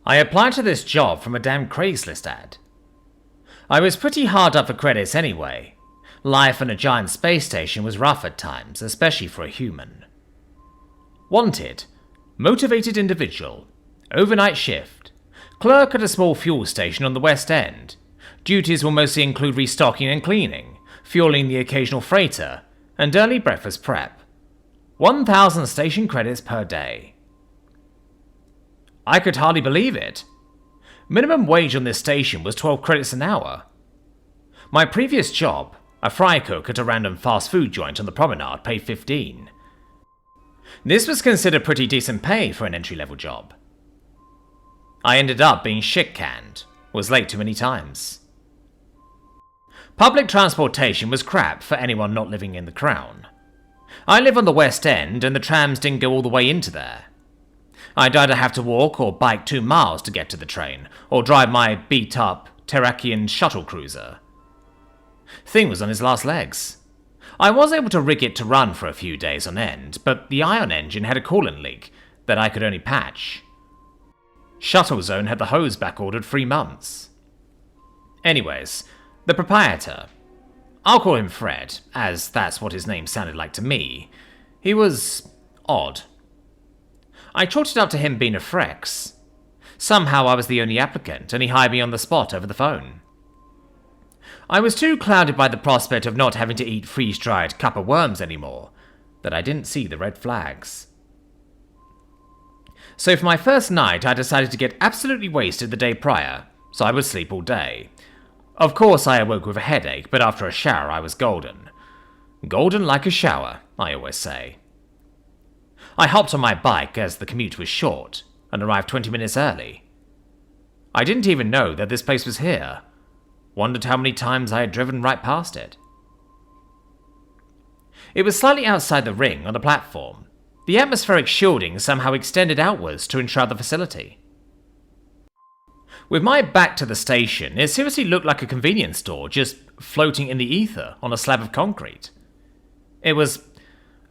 I applied to this job from a damn Craigslist ad. I was pretty hard up for credits anyway. Life on a giant space station was rough at times, especially for a human. Wanted: motivated individual, overnight shift, clerk at a small fuel station on the West End. Duties will mostly include restocking and cleaning, fueling the occasional freighter, and early breakfast prep. 1,000 station credits per day. I could hardly believe it. Minimum wage on this station was 12 credits an hour. My previous job, a fry cook at a random fast food joint on the promenade, paid 15. This was considered pretty decent pay for an entry-level job. I ended up being shit-canned, was late too many times. Public transportation was crap for anyone not living in the Crown. I live on the West End and the trams didn't go all the way into there. I'd either have to walk or bike 2 miles to get to the train, or drive my beat-up Terrakian shuttle cruiser. Thing was on his last legs. I was able to rig it to run for a few days on end, but the ion engine had a coolant leak that I could only patch. Shuttle Zone had the hose back-ordered 3 months. Anyways, the proprietor, I'll call him Fred, as that's what his name sounded like to me, he was odd. I chalked it up to him being a Frex. Somehow I was the only applicant, and he hired me on the spot over the phone. I was too clouded by the prospect of not having to eat freeze-dried cuppa worms anymore, that I didn't see the red flags. So for my first night, I decided to get absolutely wasted the day prior, so I would sleep all day. Of course I awoke with a headache, but after a shower I was golden. Golden like a shower, I always say. I hopped on my bike as the commute was short, and arrived 20 minutes early. I didn't even know that this place was here. Wondered how many times I had driven right past it. It was slightly outside the ring on the platform. The atmospheric shielding somehow extended outwards to enshroud the facility. With my back to the station, it seriously looked like a convenience store just floating in the ether on a slab of concrete. It was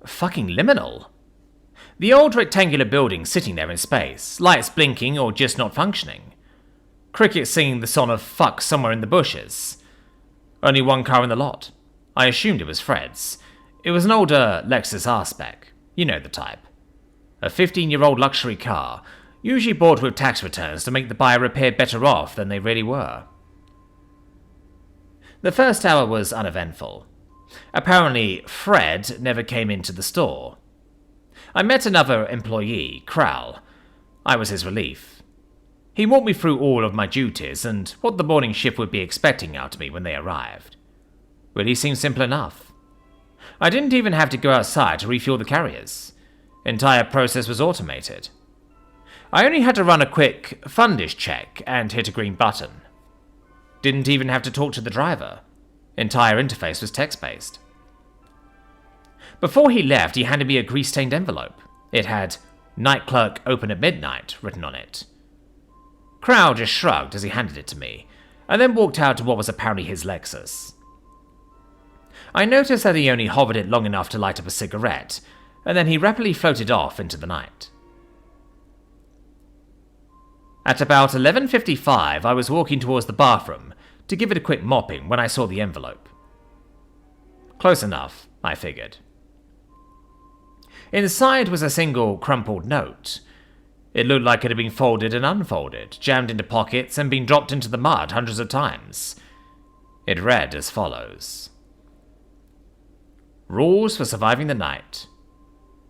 fucking liminal. The old rectangular building sitting there in space, lights blinking or just not functioning. Crickets singing the song of fuck somewhere in the bushes. Only one car in the lot. I assumed it was Fred's. It was an older Lexus R-Spec. You know the type. A 15-year-old luxury car, usually bought with tax returns to make the buyer appear better off than they really were. The first hour was uneventful. Apparently, Fred never came into the store. I met another employee, Kral. I was his relief. He walked me through all of my duties and what the morning shift would be expecting out of me when they arrived. Really seemed simple enough. I didn't even have to go outside to refuel the carriers. Entire process was automated. I only had to run a quick fundish check and hit a green button. Didn't even have to talk to the driver. Entire interface was text-based. Before he left, he handed me a grease-stained envelope. It had "Night Clerk open at midnight" written on it. Crow just shrugged as he handed it to me, and then walked out to what was apparently his Lexus. I noticed that he only hovered it long enough to light up a cigarette, and then he rapidly floated off into the night. At about 11:55, I was walking towards the bathroom to give it a quick mopping when I saw the envelope. Close enough, I figured. Inside was a single crumpled note. It looked like it had been folded and unfolded, jammed into pockets, and been dropped into the mud hundreds of times. It read as follows. Rules for surviving the night.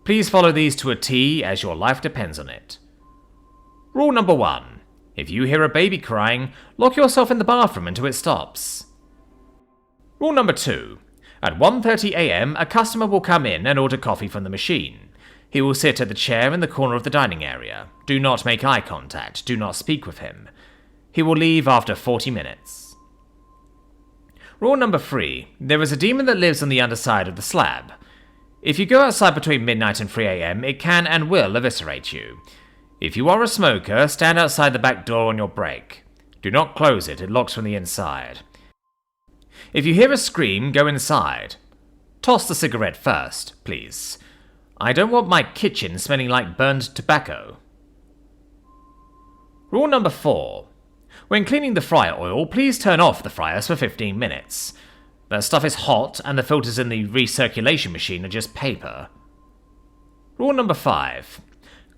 Please follow these to a T as your life depends on it. Rule number 1. If you hear a baby crying, lock yourself in the bathroom until it stops. Rule number 2. At 1:30 a.m, a customer will come in and order coffee from the machine. He will sit at the chair in the corner of the dining area. Do not make eye contact. Do not speak with him. He will leave after 40 minutes. Rule number 3. There is a demon that lives on the underside of the slab. If you go outside between midnight and 3 a.m, it can and will eviscerate you. If you are a smoker, stand outside the back door on your break. Do not close it. It locks from the inside. If you hear a scream, go inside. Toss the cigarette first, please. I don't want my kitchen smelling like burned tobacco. Rule number 4. When cleaning the fryer oil, please turn off the fryers for 15 minutes. That stuff is hot, and the filters in the recirculation machine are just paper. Rule number 5.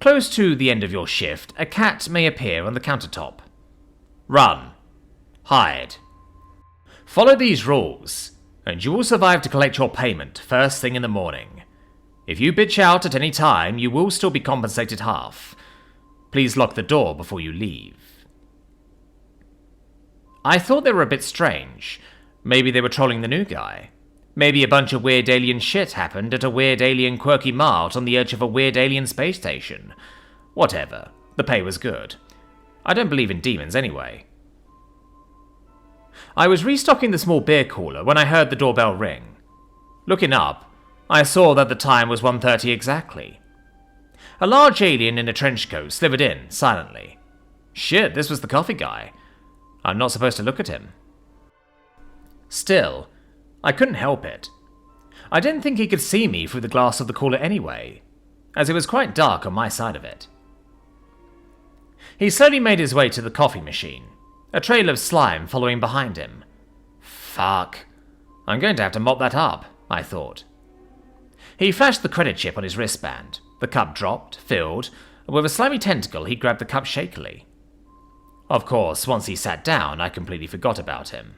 Close to the end of your shift, a cat may appear on the countertop. Run. Hide. Follow these rules, and you will survive to collect your payment first thing in the morning. If you bitch out at any time, you will still be compensated half. Please lock the door before you leave. I thought they were a bit strange. Maybe they were trolling the new guy. Maybe a bunch of weird alien shit happened at a weird alien quirky mart on the edge of a weird alien space station. Whatever. The pay was good. I don't believe in demons anyway. I was restocking the small beer cooler when I heard the doorbell ring. Looking up, I saw that the time was 1:30 exactly. A large alien in a trench coat slithered in, silently. Shit, this was the coffee guy. I'm not supposed to look at him. Still, I couldn't help it. I didn't think he could see me through the glass of the cooler anyway, as it was quite dark on my side of it. He slowly made his way to the coffee machine, a trail of slime following behind him. Fuck. I'm going to have to mop that up, I thought. He flashed the credit chip on his wristband. The cup dropped, filled, and with a slimy tentacle he grabbed the cup shakily. Of course, once he sat down, I completely forgot about him.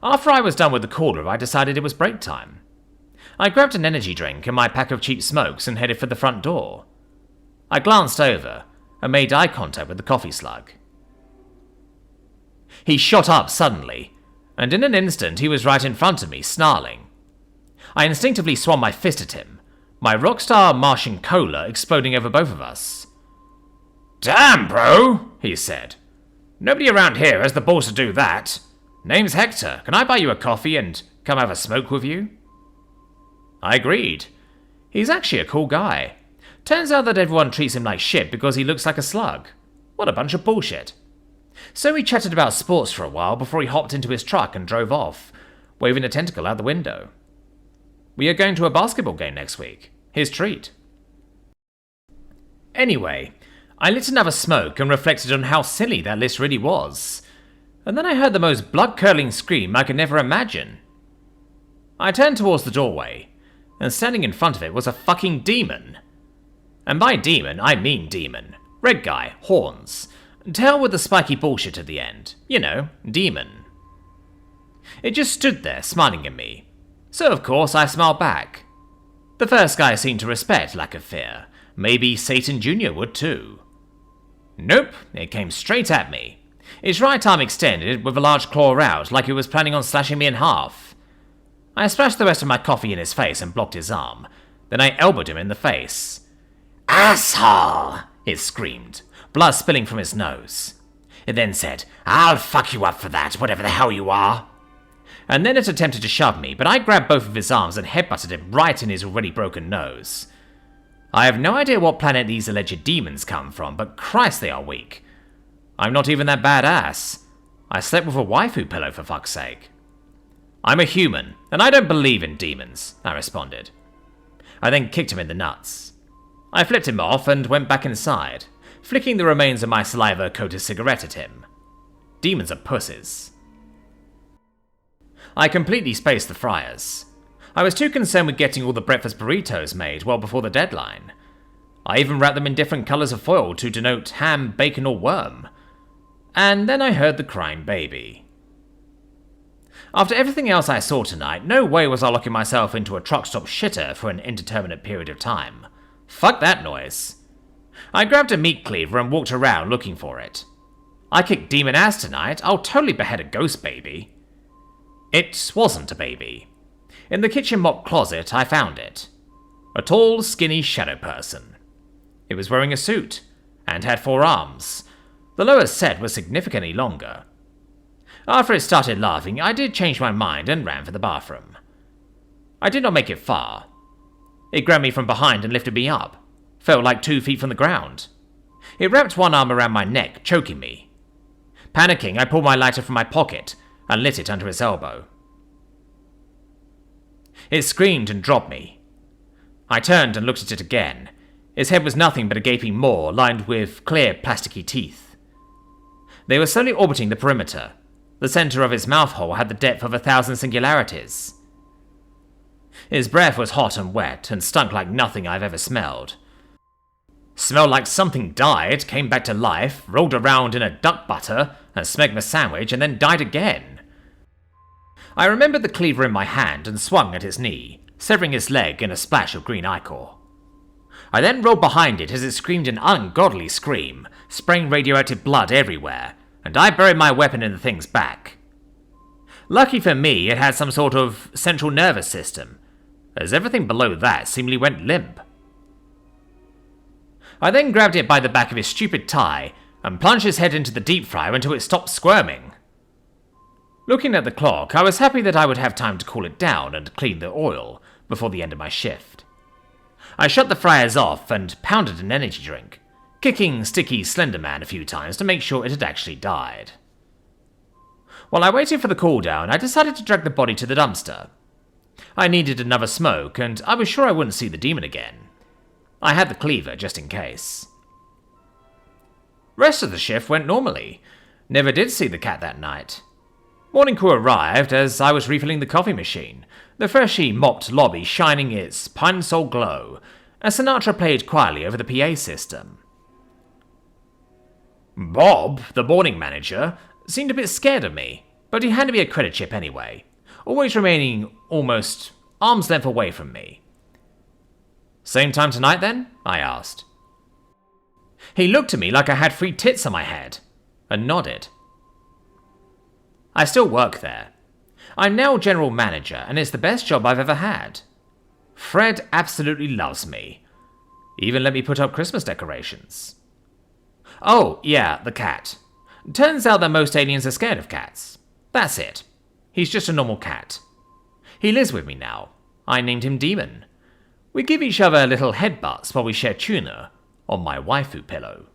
After I was done with the cooler, I decided it was break time. I grabbed an energy drink and my pack of cheap smokes and headed for the front door. I glanced over and made eye contact with the coffee slug. He shot up suddenly, and in an instant he was right in front of me, snarling. I instinctively swung my fist at him, my rockstar Martian cola exploding over both of us. "Damn, bro," he said. "Nobody around here has the balls to do that. Name's Hector. Can I buy you a coffee and come have a smoke with you?" I agreed. He's actually a cool guy. Turns out that everyone treats him like shit because he looks like a slug. What a bunch of bullshit. So we chatted about sports for a while before he hopped into his truck and drove off, waving a tentacle out the window. We are going to a basketball game next week. His treat. Anyway, I lit another smoke and reflected on how silly that list really was. And then I heard the most blood-curdling scream I could never imagine. I turned towards the doorway, and standing in front of it was a fucking demon. And by demon, I mean demon. Red guy, horns. Tail with the spiky bullshit at the end. You know, demon. It just stood there, smiling at me. So of course I smiled back. The first guy seemed to respect lack of fear. Maybe Satan Jr. would too. Nope, it came straight at me. Its right arm extended with a large claw out, like it was planning on slashing me in half. I splashed the rest of my coffee in his face and blocked his arm. Then I elbowed him in the face. "Asshole!" it screamed, blood spilling from his nose. It then said, "I'll fuck you up for that, whatever the hell you are." And then it attempted to shove me, but I grabbed both of his arms and headbutted him right in his already broken nose. I have no idea what planet these alleged demons come from, but Christ they are weak. I'm not even that badass. I slept with a waifu pillow for fuck's sake. "I'm a human, and I don't believe in demons," I responded. I then kicked him in the nuts. I flipped him off and went back inside, flicking the remains of my saliva-coated cigarette at him. Demons are pussies. I completely spaced the fryers. I was too concerned with getting all the breakfast burritos made well before the deadline. I even wrapped them in different colours of foil to denote ham, bacon, or worm. And then I heard the crying baby. After everything else I saw tonight, no way was I locking myself into a truck stop shitter for an indeterminate period of time. Fuck that noise. I grabbed a meat cleaver and walked around looking for it. I kicked demon ass tonight, I'll totally behead a ghost baby. It wasn't a baby. In the kitchen mop closet, I found it. A tall, skinny shadow person. It was wearing a suit, and had 4 arms. The lower set was significantly longer. After it started laughing, I did change my mind and ran for the bathroom. I did not make it far. It grabbed me from behind and lifted me up. Felt like 2 feet from the ground. It wrapped one arm around my neck, choking me. Panicking, I pulled my lighter from my pocket and lit it under its elbow. It screamed and dropped me. I turned and looked at it again. His head was nothing but a gaping maw lined with clear plasticky teeth. They were slowly orbiting the perimeter. The center of his mouth hole had the depth of 1,000 singularities. His breath was hot and wet and stunk like nothing I've ever smelled. Smelled like something died, came back to life, rolled around in a duck butter, a smegma sandwich, and then died again. I remembered the cleaver in my hand and swung at his knee, severing his leg in a splash of green ichor. I then rolled behind it as it screamed an ungodly scream, spraying radioactive blood everywhere, and I buried my weapon in the thing's back. Lucky for me, it had some sort of central nervous system, as everything below that seemingly went limp. I then grabbed it by the back of his stupid tie and plunged his head into the deep fryer until it stopped squirming. Looking at the clock, I was happy that I would have time to cool it down and clean the oil before the end of my shift. I shut the fryers off and pounded an energy drink, kicking Sticky Slenderman a few times to make sure it had actually died. While I waited for the cool down, I decided to drag the body to the dumpster. I needed another smoke, and I was sure I wouldn't see the demon again. I had the cleaver just in case. Rest of the shift went normally. Never did see the cat that night. Morning crew arrived as I was refilling the coffee machine, the freshly mopped lobby shining its pine sol glow, as Sinatra played quietly over the PA system. Bob, the morning manager, seemed a bit scared of me, but he handed me a credit chip anyway, always remaining almost arm's length away from me. Same time tonight then? I asked. He looked at me like I had 3 tits on my head, and nodded. I still work there. I'm now general manager, and it's the best job I've ever had. Fred absolutely loves me. Even let me put up Christmas decorations. Oh, yeah, the cat. Turns out that most aliens are scared of cats. That's it. He's just a normal cat. He lives with me now. I named him Demon. We give each other little headbutts while we share tuna on my waifu pillow.